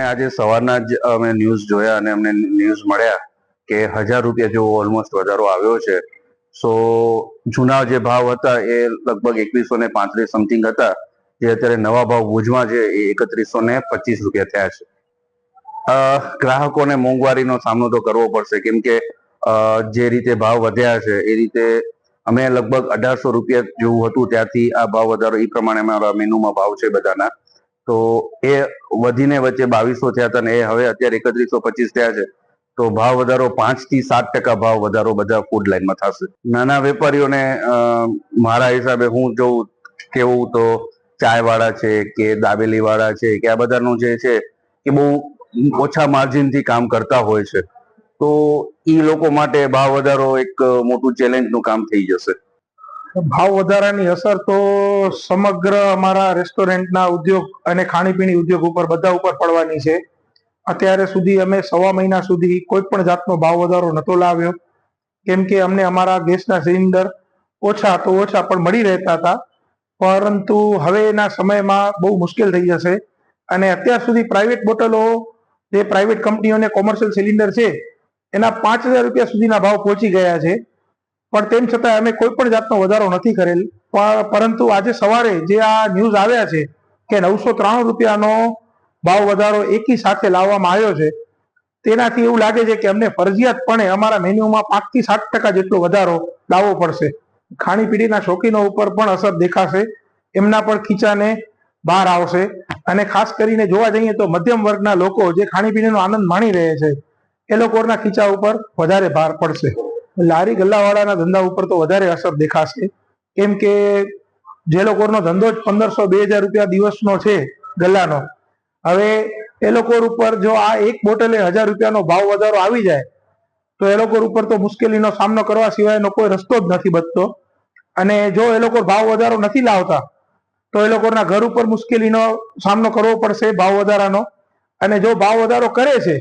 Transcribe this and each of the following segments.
આજે સવારના જ અમે ન્યૂઝ જોયા અને અમને ન્યૂઝ મળ્યા કે 1000 રૂપિયા જેવો ઓલમોસ્ટ વધારો આવ્યો છે. સો જૂના જે ભાવ હતા એ લગભગ 2135 સમથિંગ હતા, જે અત્યારે નવા ભાવ ભુજમાં છે એ 3125 રૂપિયા થયા છે. ગ્રાહકોને મોંઘવારીનો સામનો તો કરવો પડશે, કેમ કે જે રીતે ભાવ વધ્યા છે એ રીતે અમે લગભગ 1800 રૂપિયા જેવું હતું ત્યારથી આ ભાવ વધારો એ પ્રમાણે અમારા મેનુમાં ભાવ છે બધાના, તો એ વધીને વચ્ચે 2200 થયા હતા ને એ હવે અત્યારે 3125 થયા છે. તો ભાવ વધારો 5 થી 7% ભાવ વધારો બધા ફૂડ લાઈનમાં થશે. નાના વેપારીઓને મારા હિસાબે હું જોઉં કેવું તો ચાય વાળા છે કે દાબેલી વાળા છે કે આ બધાનું જે છે કે બહુ ઓછા માર્જિનથી કામ કરતા હોય છે, તો એ લોકો માટે ભાવ વધારો એક મોટું ચેલેન્જનું કામ થઈ જશે. ભાવ વધારાની અસર તો સમગ્ર અમારા રેસ્ટોરન્ટના ઉદ્યોગ અને ખાણીપીણી ઉદ્યોગ ઉપર બધા ઉપર પડવાની છે. અત્યારે સુધી અમે સવા મહિના સુધી કોઈ પણ જાતનો ભાવ વધારો નતો લાવ્યો, કેમ કે અમને અમારા ગેસના સિલિન્ડર ઓછા પણ મળી રહેતા હતા. પરંતુ હવેના સમયમાં બહુ મુશ્કેલ થઈ જશે અને અત્યાર સુધી પ્રાઇવેટ બોટલો, જે પ્રાઇવેટ કંપનીઓને કોમર્શિયલ સિલિન્ડર છે એના 5000 રૂપિયા સુધીના ભાવ પહોંચી ગયા છે. પણ તેમ છતાં અમે કોઈ પણ જાતનો વધારો નથી કરેલ. પરંતુ આજે સવારે જે આ ન્યૂઝ આવ્યા છે કે 993 રૂપિયાનો ભાવ વધારો એકી સાથે લાવવામાં આવ્યો છે, તેનાથી એવું લાગે છે કે અમને ફરજિયાતપણે અમારા મેન્યુમાં 5 થી 7% જેટલો વધારો લાવવો પડશે. ખાણીપીણીના શોખીનો ઉપર પણ અસર દેખાશે, એમના પણ ખીચાને બહાર આવશે. અને ખાસ કરીને જોવા જઈએ તો મધ્યમ વર્ગના લોકો જે ખાણીપીણીનો આનંદ માણી રહે છે એ લોકોના ખીચા ઉપર વધારે ભાર પડશે. લારી ગલ્લાવાળાના ધંધા ઉપર તો વધારે અસર દેખાશે, કેમ કે જે લોકોનો ધંધો જ 1500-2000 રૂપિયા દિવસનો છે ગલ્લાનો, હવે એ લોકો ઉપર જો આ એક બોટલે 1000 રૂપિયાનો ભાવ વધારો આવી જાય તો એ લોકો ઉપર તો મુશ્કેલીનો સામનો કરવા સિવાયનો કોઈ રસ્તો જ નથી બચતો. અને જો એ લોકો ભાવ વધારો નથી લાવતા તો એ લોકોના ઘર ઉપર મુશ્કેલીનો સામનો કરવો પડશે ભાવ વધારાનો. અને જો ભાવ વધારો કરે છે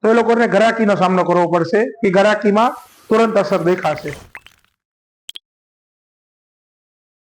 તો એ લોકોને ગ્રાહકીનો સામનો કરવો પડશે, કે ગ્રાહકીમાં તુરંત અસર દેખાશે.